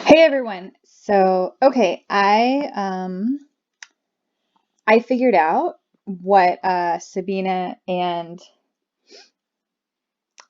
Hey everyone. So, okay, I figured out what Sabina and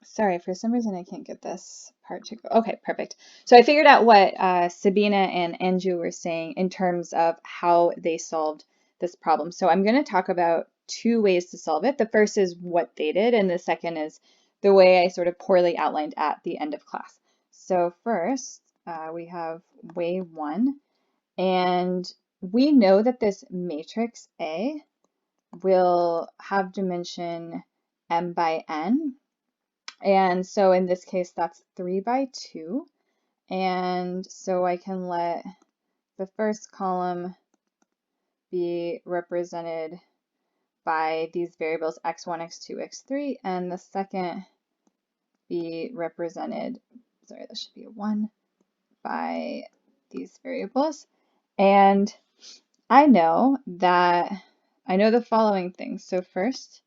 sorry, for some reason I can't get this part to go. Okay, perfect. So I figured out what Sabina and Anju were saying in terms of how they solved this problem. So I'm going to talk about two ways to solve it. The first is what they did, and the second is the way I sort of poorly outlined at the end of class. So first, we have way one. And we know that this matrix A will have dimension m by n. And so in this case, that's 3 by 2. And so I can let the first column be represented by these variables x1, x2, x3, and the second be represented, sorry, that should be a 1, by these variables. And I know the following things. So first,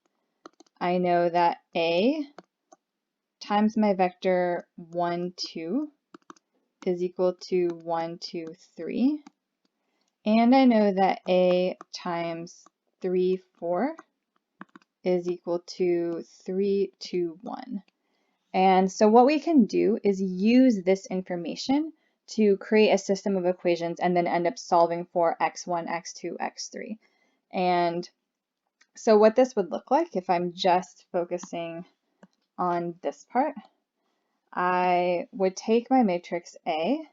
I know that A times my vector 1, 2 is equal to 1, 2, 3. And I know that A times 3, 4 is equal to 3, 2, 1. And so what we can do is use this information to create a system of equations and then end up solving for x1, x2, x3. And so what this would look like if I'm just focusing on this part, I would take my matrix A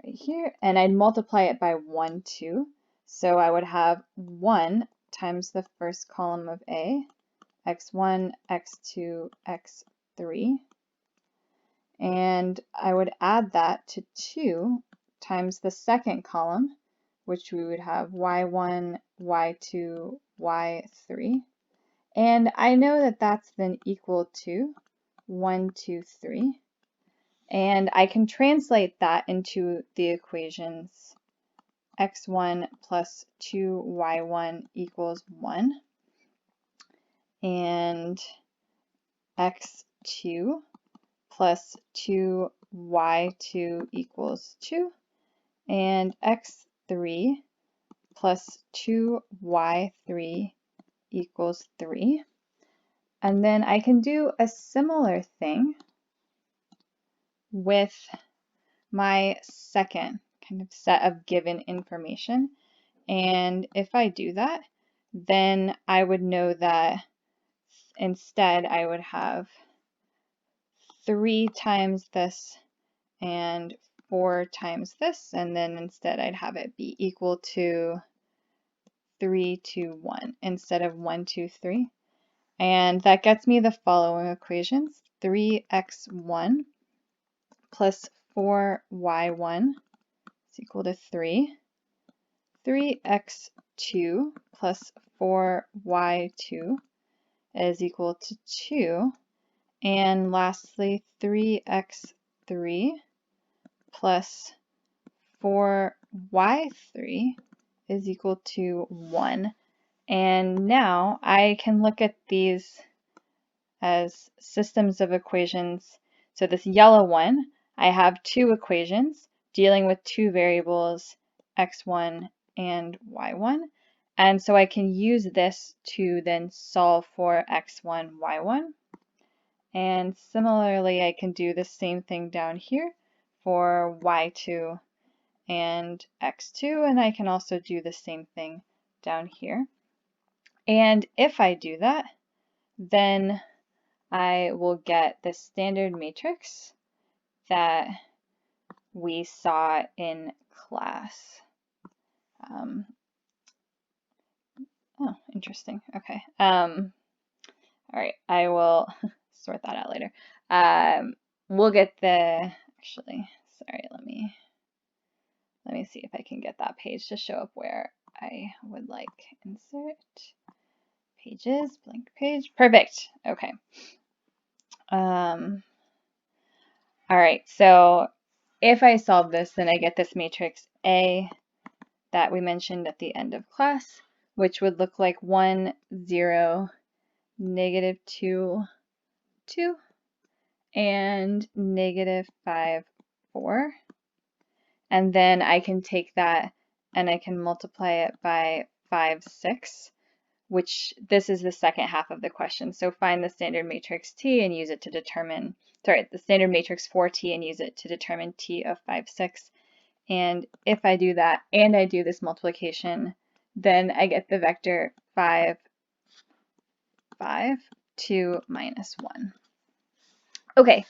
right here and I'd multiply it by 1, 2. So I would have 1 times the first column of A, x1, x2, x3. And I would add that to 2 times the second column, which we would have y1, y2, y3. And I know that that's then equal to 1, 2, 3. And I can translate that into the equations x1 plus 2y1 equals 1 and x2 plus 2y2 equals 2 and x3 plus 2y3 equals 3. And then I can do a similar thing with my second kind of set of given information. And if I do that, then I would know that instead I would have 3 times this and 4 times this, and then instead I'd have it be equal to 3, 2, 1 instead of 1, 2, 3. And that gets me the following equations: 3x1 plus 4y1 is equal to 3. 3x2 plus 4y2 is equal to 2. And lastly, 3x3 plus 4y3 is equal to 1. And now I can look at these as systems of equations. So this yellow one, I have two equations dealing with two variables, x1 and y1. And so I can use this to then solve for x1, y1. And similarly, I can do the same thing down here for y2 and x2, and I can also do the same thing down here. And if I do that, then I will get the standard matrix that we saw in class. Oh, interesting. Okay. All right, I will sort that out later. We'll get actually, sorry, let me see if I can get that page to show up where I would like. Insert pages, blank page. Perfect. Okay. All right, so if I solve this, then I get this matrix A that we mentioned at the end of class, which would look like 1, 0, negative 2, 2, and negative 5, 4. And then I can take that and I can multiply it by 5, 6, which this is the second half of the question. So find the standard matrix T and use it to determine, the standard matrix for T and use it to determine T of 5, 6. And if I do that and I do this multiplication, then I get the vector 5, 5, 2, minus 1. Okay,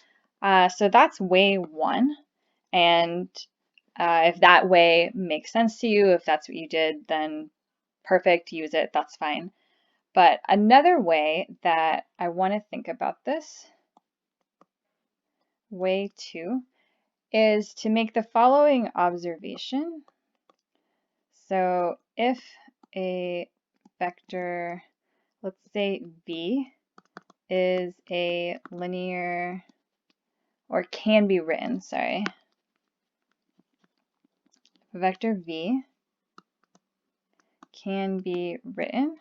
so that's way 1. And if that way makes sense to you, if that's what you did, then perfect, use it, that's fine. But another way that I want to think about this, way 2, is to make the following observation. So if a vector, let's say v, is a linear, or can be written, sorry, vector v can be written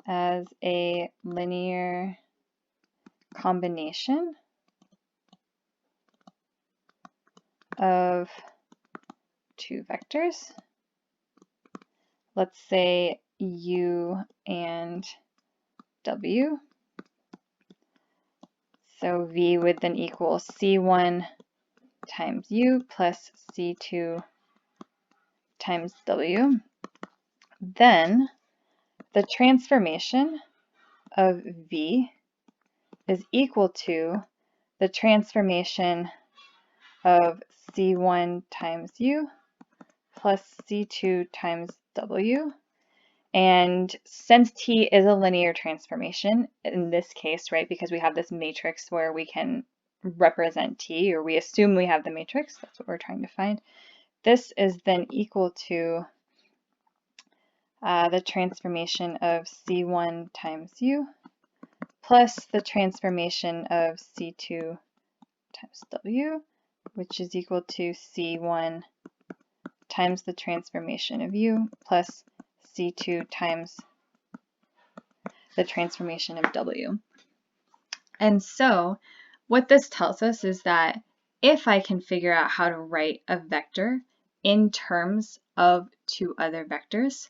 as a linear combination of two vectors, let's say u and w. So v would then equal c1 times u plus c2 times w. Then the transformation of v is equal to the transformation of c1 times u plus c2 times w. And since T is a linear transformation in this case, right, because we have this matrix where we can represent T, or we assume we have the matrix, that's what we're trying to find, this is then equal to the transformation of C1 times U plus the transformation of C2 times W, which is equal to C1 times the transformation of U plus C2 times the transformation of W. And so what this tells us is that if I can figure out how to write a vector in terms of two other vectors,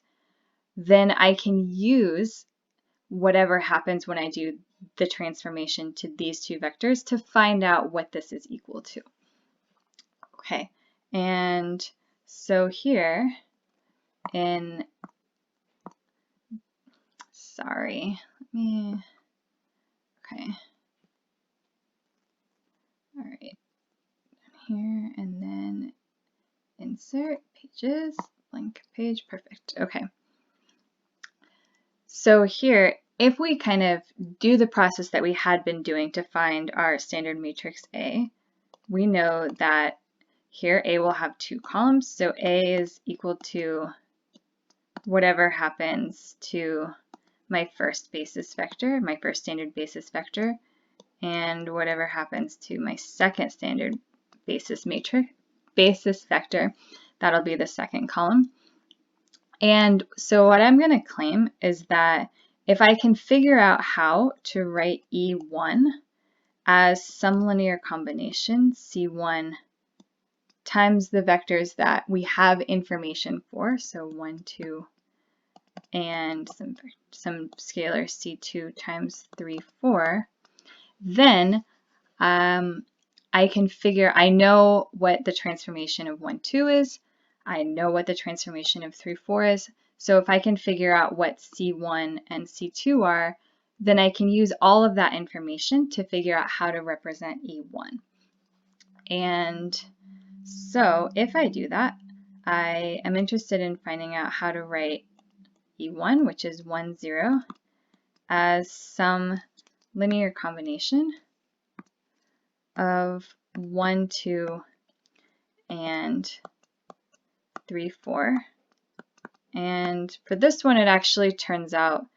then I can use whatever happens when I do the transformation to these two vectors to find out what this is equal to. Okay, and so here in, sorry, okay, all right, here and then insert pages, blank page, perfect, okay. So here, if we kind of do the process that we had been doing to find our standard matrix A, we know that here A will have two columns, so A is equal to whatever happens to my first basis vector, my first standard basis vector, and whatever happens to my second standard basis vector, that'll be the second column. And so what I'm going to claim is that if I can figure out how to write E1 as some linear combination, C1 times the vectors that we have information for, so 1, 2, and some scalar C2 times 3, 4, then I know what the transformation of 1, 2 is. I know what the transformation of 3, 4 is. So if I can figure out what C1 and C2 are, then I can use all of that information to figure out how to represent E1. And so if I do that, I am interested in finding out how to write E1, which is 1, 0, as some linear combination of 1, 2, and 3, 4. And for this one, it actually turns out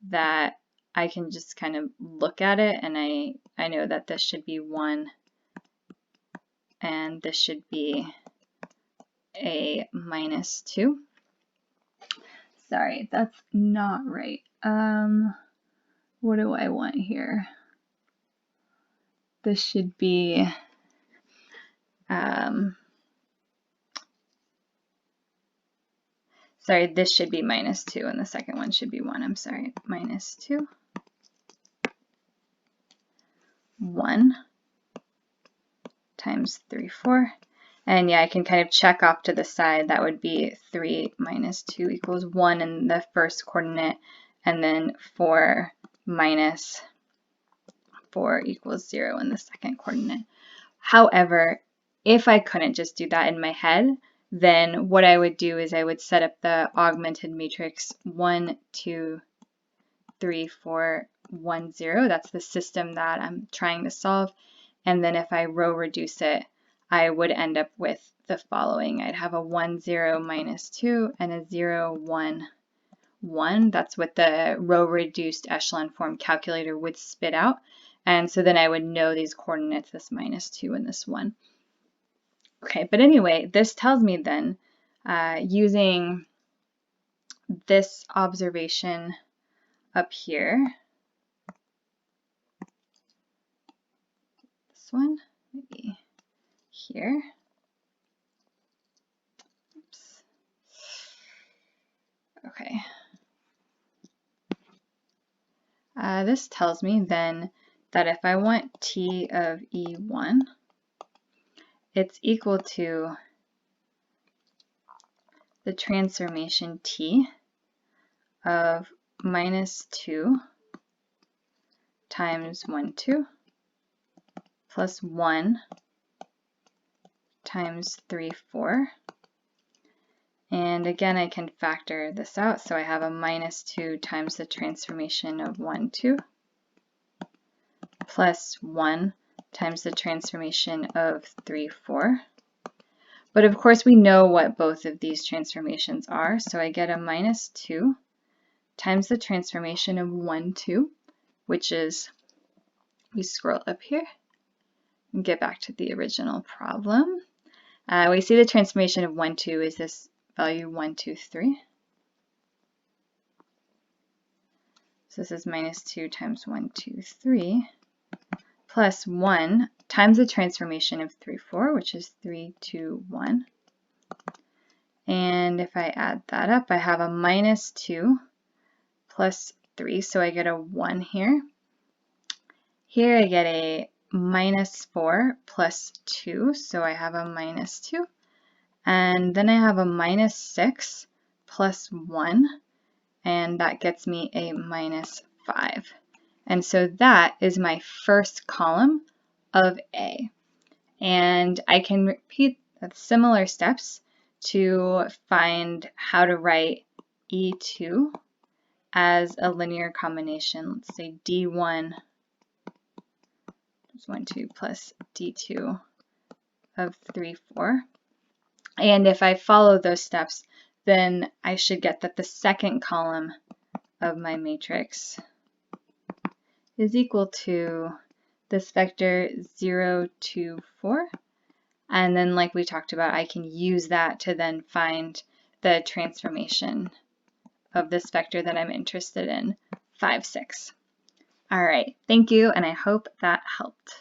that I can just kind of look at it and I know that this should be 1 and this should be a minus 2. Sorry, that's not right. What do I want here? this should be sorry, this should be minus 2, and the second one should be 1. I'm sorry, minus 2, 1 times 3, 4. And yeah, I can kind of check off to the side. That would be 3 minus 2 equals 1 in the first coordinate, and then 4 minus 4 equals 0 in the second coordinate. However, if I couldn't just do that in my head, then what I would do is I would set up the augmented matrix 1, 2, 3, 4, 1, 0. That's the system that I'm trying to solve. And then if I row reduce it, I would end up with the following. I'd have a 1, 0, minus 2, and a 0, 1, 1. That's what the row reduced echelon form calculator would spit out. And so then I would know these coordinates, this minus 2 and this 1. Okay, but anyway, this tells me then, using this observation up here, this one, maybe here. Oops. Okay. This tells me then that if I want t of E1, it's equal to the transformation t of minus 2 times 1, 2 plus 1 times 3, 4. And again, I can factor this out. So I have a minus 2 times the transformation of 1, 2 plus 1 times the transformation of 3, 4. But of course, we know what both of these transformations are. So I get a minus 2 times the transformation of 1, 2, which is, we scroll up here and get back to the original problem. We see the transformation of 1, 2 is this value 1, 2, 3. So this is minus 2 times 1, 2, 3 plus 1 times the transformation of 3, 4, which is 3, 2, 1. And if I add that up, I have a minus 2 plus 3, so I get a 1 here. Here I get a minus 4 plus 2, so I have a minus 2. And then I have a minus 6 plus 1, and that gets me a minus 5. And so that is my first column of A. And I can repeat similar steps to find how to write E2 as a linear combination. Let's say D1 is 1, 2 plus D2 of 3, 4. And if I follow those steps, then I should get that the second column of my matrix is equal to this vector 0, 2, 4. And then like we talked about, I can use that to then find the transformation of this vector that I'm interested in, 5, 6. All right, thank you, and I hope that helped.